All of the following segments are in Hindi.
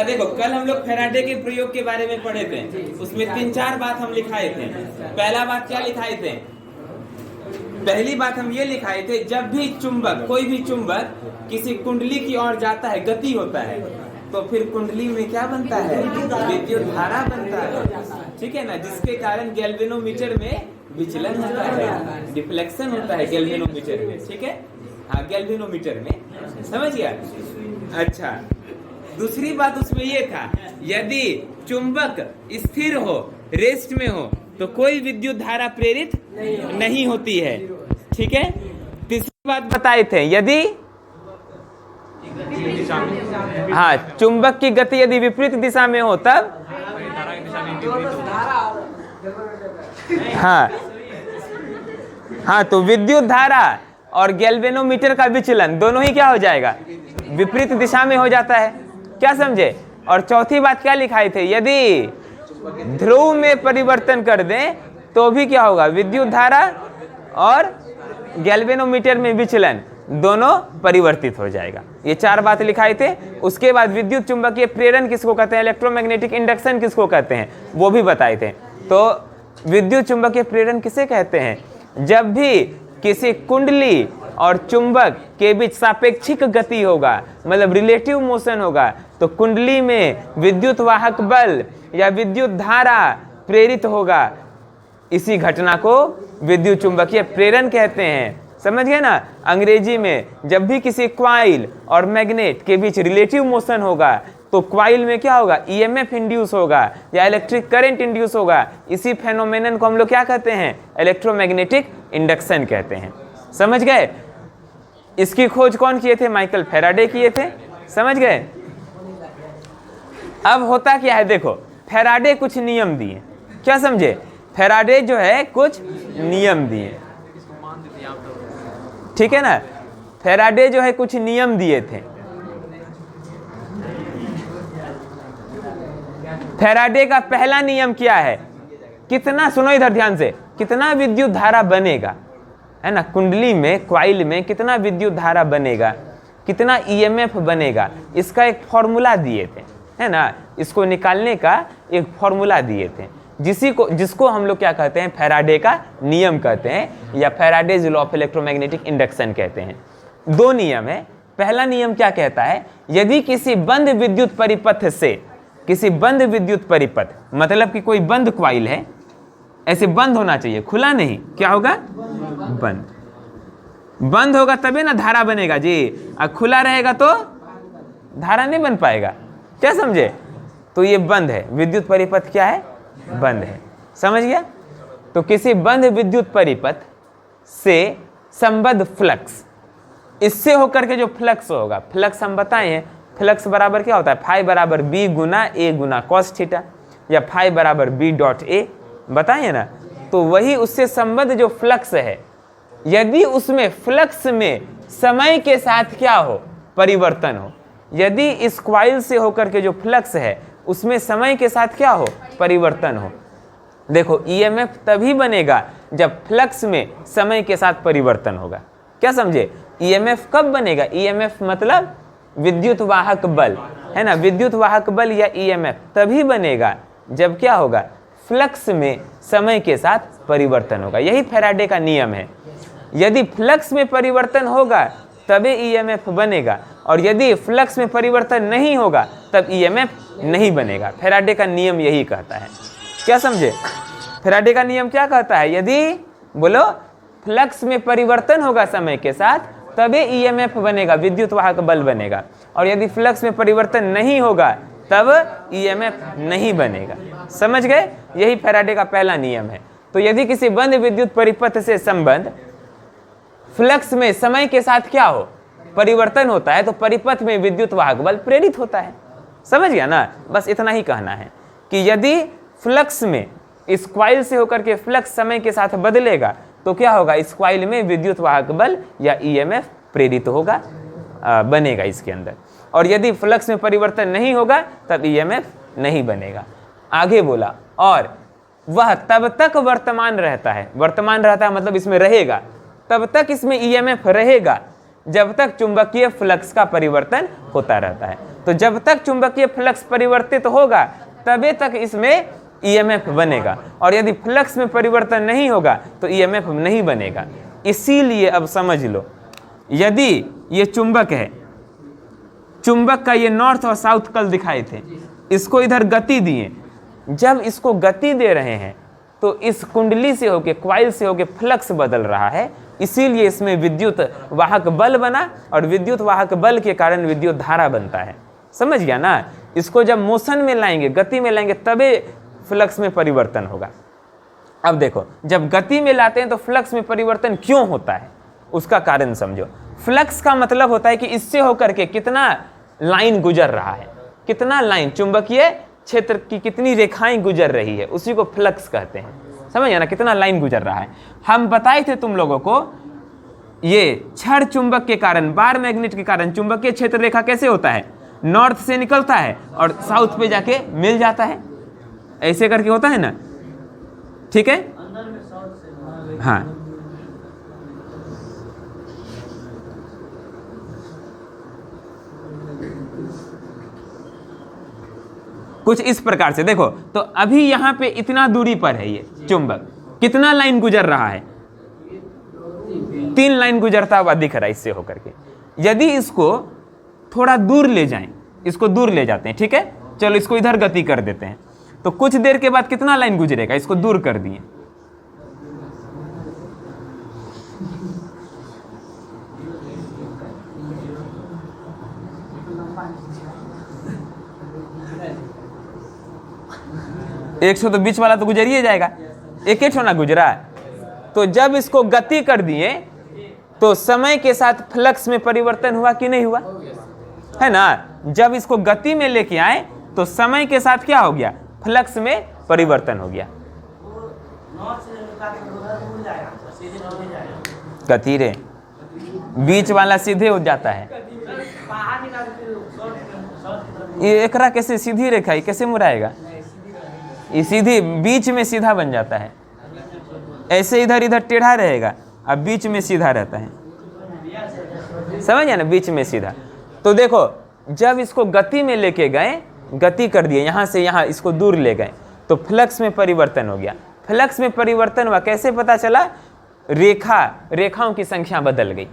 देखो कल हम लोग फैराडे के प्रयोग के बारे में पढ़े थे, उसमें 3-4 बात हम लिखाए थे। पहला बात क्या लिखाए थे? पहली बात हम ये लिखाए थे, जब भी चुंबक, कोई भी चुंबक किसी कुंडली की ओर जाता है, गति होता है, तो फिर कुंडली में क्या बनता है? विद्युत धारा बनता है, ठीक है ना, जिसके कारण गैल्वेनोमीटर में विचलन होता है, डिफ्लेक्शन होता है गैल्वेनोमीटर में, ठीक है, हाँ गैल्वेनोमीटर में, समझ गया? अच्छा, दूसरी बात उसमें ये था, यदि चुंबक स्थिर हो, रेस्ट में हो, तो कोई विद्युत धारा प्रेरित नहीं होती है, ठीक है। तीसरी बात बताए थे, यदि हाँ चुंबक की गति यदि विपरीत दिशा में हो तब हाँ तो विद्युत धारा और गैल्वेनोमीटर का विचलन दोनों ही क्या हो जाएगा? विपरीत दिशा में हो जाता है, क्या समझे? और चौथी बात क्या लिखाई थे, यदि ध्रुव में परिवर्तन कर दें तो भी क्या होगा? विद्युत धारा और गैल्वेनोमीटर में विचलन दोनों परिवर्तित हो जाएगा। ये 4 बात लिखाए थे। उसके बाद विद्युत चुंबकीय प्रेरण किसको कहते हैं, इलेक्ट्रोमैग्नेटिक इंडक्शन किसको कहते हैं, वो भी बताए थे। तो विद्युत चुंबकीय प्रेरण किसे कहते हैं? जब भी किसी कुंडली और चुंबक के बीच सापेक्षिक गति होगा, मतलब रिलेटिव मोशन होगा, तो कुंडली में विद्युत वाहक बल या विद्युत धारा प्रेरित होगा। इसी घटना को विद्युत चुंबकीय प्रेरण कहते हैं, समझ गए ना। अंग्रेजी में जब भी किसी क्वाइल और मैग्नेट के बीच रिलेटिव मोशन होगा तो क्वाइल में क्या होगा? ईएमएफ इंड्यूस होगा या इलेक्ट्रिक करंट इंड्यूस होगा। इसी फेनोमेनन को हम लोग क्या कहते हैं? इलेक्ट्रोमैग्नेटिक इंडक्शन कहते हैं, समझ गए। इसकी खोज कौन किए थे? माइकल फैराडे किए थे, समझ गए। अब होता क्या है, देखो फैराडे कुछ नियम दिए, क्या समझे? फैराडे जो है कुछ नियम दिए, ठीक है ना। फैराडे जो है कुछ नियम दिए थे। फैराडे का पहला नियम क्या है? कितना, सुनो इधर ध्यान से, कितना विद्युत धारा बनेगा, है ना, कुंडली में, क्वाइल में कितना विद्युत धारा बनेगा, कितना ईएमएफ बनेगा, इसका एक फॉर्मूला दिए थे, है ना। इसको निकालने का एक फॉर्मूला दिए थे, जिसको हम लोग क्या कहते हैं? फैराडे का नियम कहते हैं या Faraday's law of electromagnetic induction कहते हैं। 2 नियम है। पहला नियम क्या कहता है? यदि किसी बंद विद्युत परिपथ से, किसी बंद विद्युत परिपथ मतलब कि कोई बंद क्वाइल है, ऐसे बंद होना चाहिए, खुला नहीं, क्या होगा? बंद होगा तभी ना धारा बनेगा जी, और खुला रहेगा तो धारा नहीं बन पाएगा, क्या समझे? तो ये बंद है, विद्युत परिपथ क्या है? बंद है, समझ गया। तो किसी बंद विद्युत परिपथ से संबद्ध फ्लक्स, इससे होकर के जो फ्लक्स होगा, फ्लक्स हम बताए हैं, फ्लक्स बराबर क्या होता है? फाई बराबर बी गुना ए गुना कॉस थीटा, या फाई बराबर बी डॉट ए, बताइए ना। तो वही उससे संबद्ध जो फ्लक्स है, यदि उसमें फ्लक्स में समय के साथ क्या हो? परिवर्तन हो। यदि इस क्वाइल से होकर के जो फ्लक्स है उसमें समय के साथ क्या हो? परिवर्तन हो। देखो ईएमएफ तभी बनेगा जब फ्लक्स में समय के साथ परिवर्तन होगा, क्या समझे? ईएमएफ कब बनेगा? ईएमएफ मतलब विद्युत वाहक बल, है ना, विद्युत वाहक बल या ईएमएफ तभी बनेगा जब क्या होगा? फ्लक्स में समय के साथ परिवर्तन होगा। यही फैराडे का नियम है। यदि फ्लक्स में परिवर्तन होगा तभी ईएमएफ बनेगा, और यदि फ्लक्स में परिवर्तन नहीं होगा तब ईएमएफ नहीं बनेगा। फैराडे का नियम यही कहता है, क्या समझे? फैराडे का नियम क्या कहता है? यदि बोलो फ्लक्स में परिवर्तन होगा समय के साथ तभी ईएमएफ बनेगा, विद्युत वाहक बल बनेगा, और यदि फ्लक्स में परिवर्तन नहीं होगा तब ईएमएफ नहीं बनेगा, समझ गए। यही फैराडे का पहला नियम है। तो यदि किसी बंद विद्युत परिपथ से संबंध फ्लक्स में समय के साथ क्या हो? परिवर्तन होता है, तो परिपथ में विद्युत वाहक बल प्रेरित होता है, समझ गया ना। बस इतना ही कहना है कि यदि फ्लक्स में इस क्वाइल से होकर के फ्लक्स समय के साथ बदलेगा तो क्या होगा? इस क्वाइल में विद्युत वाहक बल या ईएमएफ प्रेरित होगा, बनेगा इसके अंदर, और यदि फ्लक्स में परिवर्तन नहीं होगा तब ईएमएफ नहीं बनेगा। आगे बोला, और वह तब तक वर्तमान रहता है, वर्तमान रहता है मतलब इसमें रहेगा, तब तक इसमें ईएमएफ रहेगा जब तक चुंबकीय फ्लक्स का परिवर्तन होता रहता है। तो जब तक चुंबकीय फ्लक्स परिवर्तित होगा तभी तक इसमें ईएमएफ बनेगा, और यदि फ्लक्स में परिवर्तन नहीं होगा तो ईएमएफ नहीं बनेगा। इसीलिए अब समझ लो, यदि ये चुंबक है, चुंबक का ये नॉर्थ और साउथ कल दिखाए थे, इसको इधर गति दिए, जब इसको गति दे रहे हैं तो इस कुंडली से होके, क्वाइल से होके फ्लक्स बदल रहा है, इसीलिए इसमें विद्युत वाहक बल बना, और विद्युत वाहक बल के कारण विद्युत धारा बनता है। समझ गया ना? इसको जब मोशन में लाएंगे, गति में लाएंगे, तभी फ्लक्स में परिवर्तन होगा। अब देखो, जब गति में लाते हैं तो फ्लक्स में परिवर्तन क्यों होता है, उसका कारण समझो। फ्लक्स का मतलब होता है कि इससे होकर के कितना लाइन गुजर रहा है, कितना लाइन, चुंबकीय क्षेत्र की कितनी रेखाएं गुजर रही है, उसी को फ्लक्स कहते हैं। समझ गया ना? कितना लाइन गुजर रहा है। हम बताए थे तुम लोगों को, ये क्षण चुंबक के कारण, बार मैग्नेट के कारण चुंबकीय क्षेत्र रेखा कैसे होता है, नॉर्थ से निकलता है और साउथ पे जाके मिल जाता है, ऐसे करके होता है ना, ठीक है? हाँ, कुछ इस प्रकार से देखो। तो अभी यहाँ पे इतना दूरी पर है ये चुंबक, कितना लाइन गुजर रहा है, 3 लाइन गुजरता हुआ दिख रहा है इससे होकर के। यदि इसको थोड़ा दूर ले जाएं, इसको दूर ले जाते हैं, ठीक है, चलो इसको इधर गति कर देते हैं, तो कुछ देर के बाद कितना लाइन गुजरेगा, इसको दूर कर दिए, एक सौ तो बीच वाला तो गुजर ही जाएगा, एक एक ना गुजरा। तो जब इसको गति कर दिए तो समय के साथ फ्लक्स में परिवर्तन हुआ कि नहीं हुआ, है ना? जब इसको गति में लेके आए तो समय के साथ क्या हो गया, फ्लक्स में परिवर्तन हो गया। गति रे, बीच वाला सीधे हो जाता है, ये एकरा कैसे सीधी रेखा है, कैसे मुड़ाएगा, ये सीधी बीच में सीधा बन जाता है, ऐसे इधर इधर टेढ़ा रहेगा, अब बीच में सीधा रहता है। समझ गया ना? बीच में सीधा। तो देखो, जब इसको गति में लेके गए, गति कर दिए, यहाँ से यहाँ इसको दूर ले गए, तो फ्लक्स में परिवर्तन हो गया। फ्लक्स में परिवर्तन हुआ, कैसे पता चला? रेखाओं की संख्या बदल गई।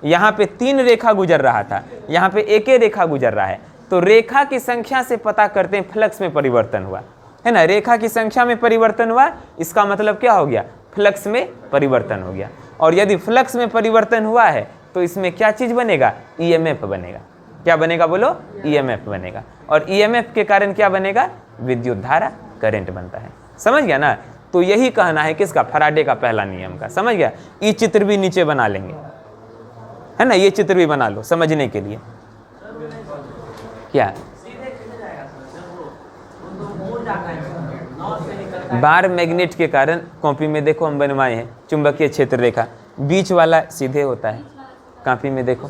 यहाँ पे 3 रेखा गुजर रहा था, यहाँ पे एक रेखा गुजर रहा है, तो रेखा की संख्या से पता करते हैं फ्लक्स में परिवर्तन हुआ, है ना? रेखा की संख्या में परिवर्तन हुआ, इसका मतलब क्या हो गया, फ्लक्स में परिवर्तन हो गया। और यदि फ्लक्स में परिवर्तन हुआ है तो इसमें क्या चीज बनेगा, ईएमएफ बनेगा। क्या बनेगा बोलो? ईएमएफ बनेगा। और ईएमएफ के कारण क्या बनेगा, विद्युत धारा, करंट बनता है। समझ गया ना? तो यही कहना है किसका, फैराडे का पहला नियम का। समझ गया? ये चित्र भी नीचे बना लेंगे, है ना? ये चित्र भी बना लो समझने के लिए। क्या बार मैग्नेट के कारण, कॉपी में देखो हम बनवाए हैं, चुंबकीय क्षेत्र रेखा, बीच वाला सीधे होता है, कॉपी में देखो।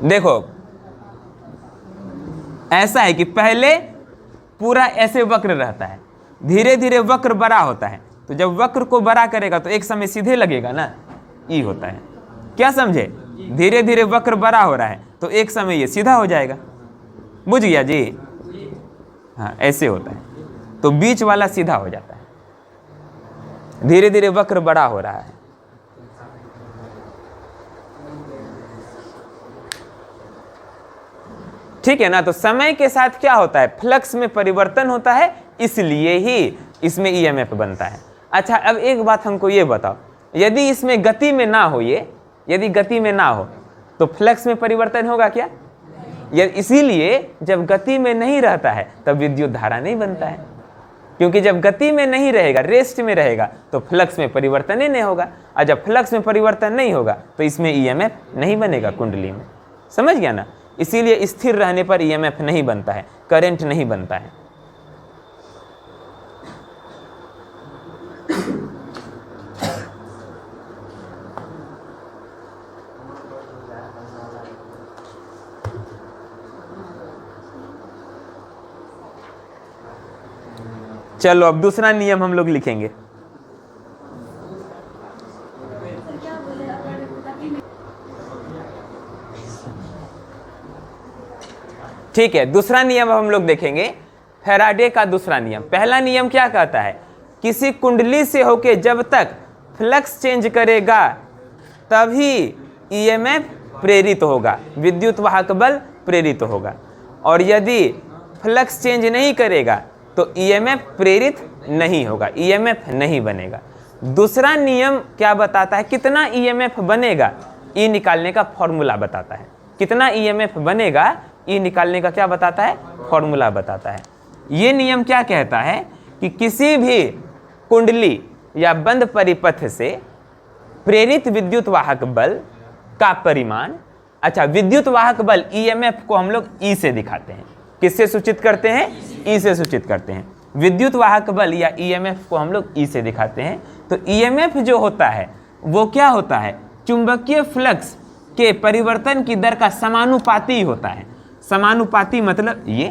देखो ऐसा है कि पहले पूरा ऐसे वक्र रहता है, धीरे धीरे वक्र बड़ा होता है, तो जब वक्र को बड़ा करेगा तो एक समय सीधे लगेगा ना, ई होता है। क्या समझे? धीरे धीरे वक्र बड़ा हो रहा है तो एक समय ये सीधा हो जाएगा। बुझ गया जी? हाँ, ऐसे होता है, तो बीच वाला सीधा हो जाता है, धीरे धीरे वक्र बड़ा हो रहा है। ठीक है ना? तो समय के साथ क्या होता है, फ्लक्स में परिवर्तन होता है, इसलिए ही इसमें ईएमएफ बनता है। अच्छा, अब एक बात हमको ये बताओ, यदि इसमें गति में ना हो, ये यदि गति में ना हो तो फ्लक्स में परिवर्तन होगा क्या? इसीलिए जब गति में नहीं रहता है तब विद्युत धारा नहीं बनता है, क्योंकि जब गति में नहीं रहेगा, रेस्ट में रहेगा, तो फ्लक्स में परिवर्तन ही नहीं होगा, और जब फ्लक्स में परिवर्तन नहीं होगा तो इसमें ईएमएफ नहीं बनेगा कुंडली में। समझ गया ना? इसीलिए स्थिर रहने पर ईएमएफ नहीं बनता है, करंट नहीं बनता है। चलो अब दूसरा नियम हम लोग लिखेंगे। ठीक है, दूसरा नियम हम लोग देखेंगे, फैराडे का दूसरा नियम। पहला नियम क्या कहता है, किसी कुंडली से होके जब तक फ्लक्स चेंज करेगा तभी ईएमएफ प्रेरित होगा, विद्युत वाहक बल प्रेरित होगा, और यदि फ्लक्स चेंज नहीं करेगा तो ईएमएफ प्रेरित नहीं होगा, ईएमएफ नहीं बनेगा। दूसरा नियम क्या बताता है, कितना ईएमएफ बनेगा ई निकालने का फॉर्मूला बताता है। कितना ईएमएफ बनेगा ई निकालने का क्या बताता है, फॉर्मूला बताता है। ये नियम क्या कहता है कि किसी भी कुंडली या बंद परिपथ से प्रेरित विद्युत वाहक बल का परिमाण, अच्छा विद्युत वाहक बल ईएमएफ को हम लोग ई से दिखाते हैं। किससे सूचित करते हैं, ई से सूचित करते हैं। विद्युत वाहक बल या ईएमएफ को हम लोग ई से दिखाते हैं। तो ईएमएफ जो होता है वो क्या होता है, चुंबकीय फ्लक्स के परिवर्तन की दर का समानुपाती होता है। समानुपाती मतलब ये,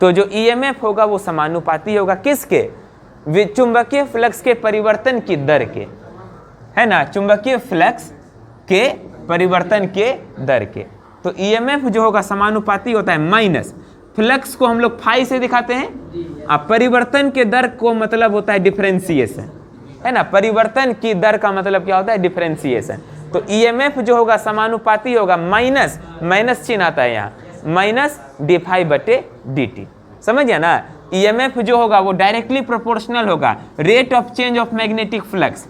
तो जो ईएमएफ होगा वो समानुपाती होगा किसके, चुंबकीय फ्लक्स के परिवर्तन की दर के, है ना, चुंबकीय फ्लक्स के परिवर्तन के दर के। तो ईएमएफ जो होगा समानुपाती होता है माइनस, फ्लक्स को हम लोग फाई से दिखाते हैं, अब परिवर्तन के दर को मतलब होता है डिफरेंशिएशन, है ना, परिवर्तन की दर का मतलब क्या होता है, डिफरेंशिएशन। तो ईएमएफ जो होगा समानुपाती होगा माइनस, माइनस चिन्ह आता है यहाँ, माइनस डी फाई बटे डी टी। समझ गया ना, ईएमएफ जो होगा वो डायरेक्टली प्रोपोर्शनल होगा rate of change of magnetic flux.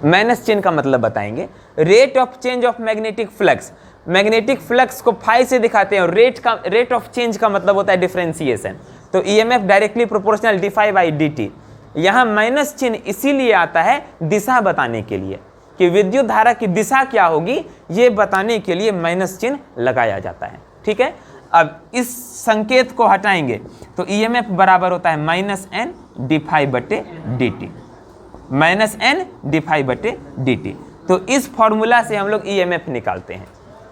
Minus चिन्ह का मतलब बताएंगे, rate of change of magnetic flux, magnetic flux को फाई से दिखाते हैं और रेट ऑफ चेंज का मतलब होता है डिफरेंशिएशन। तो EMF directly proportional d phi by d t. यहाँ माइनस चिन्ह इसीलिए आता है दिशा बताने के लिए कि विद्युत धारा की दिशा क्या होगी, ये बताने के लिए माइनस चिन्ह लगाया जाता है। ठीक है, अब इस संकेत को हटाएंगे तो ईएमएफ बराबर होता है माइनस एन डी फाई बटे d t, minus n d phi बटे डी टी। तो इस फॉर्मूला से हम लोग ईएमएफ निकालते हैं।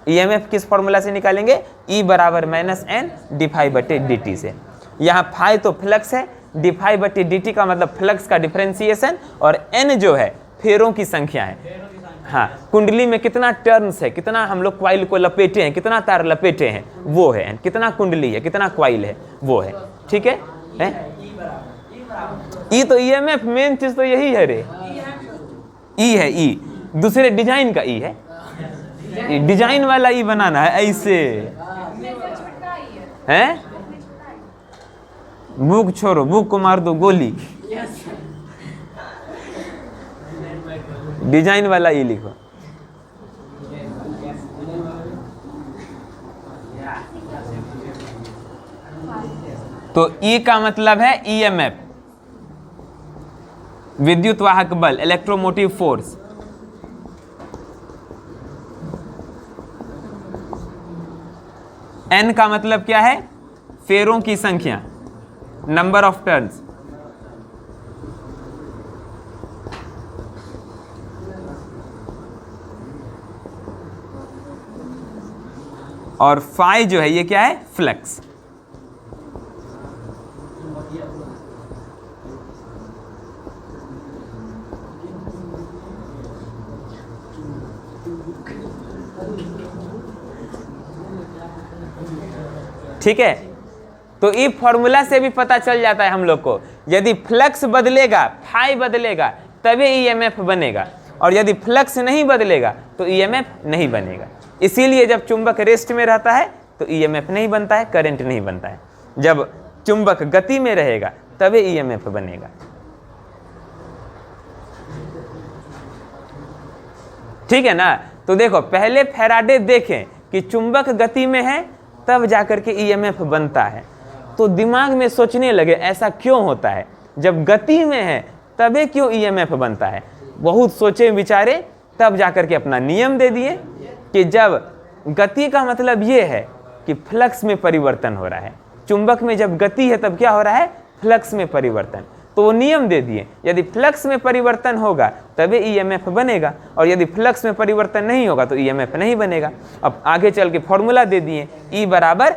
ईएमएफ किस फॉर्मूला से निकालेंगे, ई बराबर माइनस एन डी फाई बटे डी टी से। यहाँ फाई तो फ्लक्स है, डी फाई बटे डी टी का मतलब फ्लक्स का डिफरेंशिएशन, और एन जो है फेरों की संख्या है। हाँ, कुंडली में कितना टर्न्स है, कितना हम लोग क्वाइल को लपेटे हैं, कितना तार लपेटे हैं वो है, कितना कुंडली है, कितना क्वाइल है वो है। ठीक है, ई तो ईएमएफ मेन चीज तो यही है रे, ई है, ई दूसरे डिजाइन का ई है, डिजाइन वाला ई बनाना है ऐसे हैं। बुक छोड़ो, बुक को मार दो गोली, डिजाइन वाला ई लिखो। तो ई का मतलब है ईएमएफ, विद्युत वाहक बल, इलेक्ट्रोमोटिव फोर्स। एन का मतलब क्या है, फेरों की संख्या, नंबर ऑफ टर्न्स। और फाई जो है ये क्या है, फ्लक्स। ठीक है, तो ई फॉर्मूला से भी पता चल जाता है हम लोग को, यदि फ्लक्स बदलेगा, फाई बदलेगा तभी ईएमएफ बनेगा, और यदि फ्लक्स नहीं बदलेगा तो ईएमएफ नहीं बनेगा। इसीलिए जब चुंबक रेस्ट में रहता है तो ईएमएफ नहीं बनता है, करंट नहीं बनता है। जब चुंबक गति में रहेगा तभी ईएमएफ बनेगा। ठीक है ना, तो देखो पहले फैराडे देखें कि चुंबक गति में है तब जाकर के ईएमएफ बनता है, तो दिमाग में सोचने लगे ऐसा क्यों होता है, जब गति में है तभी क्यों ईएमएफ बनता है। बहुत सोचे विचारे तब जाकर के अपना नियम दे दिए कि जब गति का मतलब ये है कि फ्लक्स में परिवर्तन हो रहा है, चुंबक में जब गति है तब क्या हो रहा है, फ्लक्स में परिवर्तन। तो वो नियम दे दिए, यदि फ्लक्स में परिवर्तन होगा तभी ईएमएफ बनेगा, और यदि फ्लक्स में परिवर्तन नहीं होगा तो ईएमएफ नहीं बनेगा। अब आगे चल के फॉर्मूला दे दिए, ई बराबर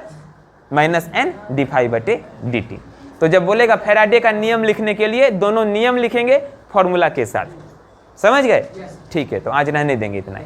माइनस एन डी फाई बटे डी टी। तो जब बोलेगा फैराडे का नियम लिखने के लिए दोनों नियम लिखेंगे फॉर्मूला के साथ। समझ गए? ठीक है, तो आज रहने देंगे इतना ही।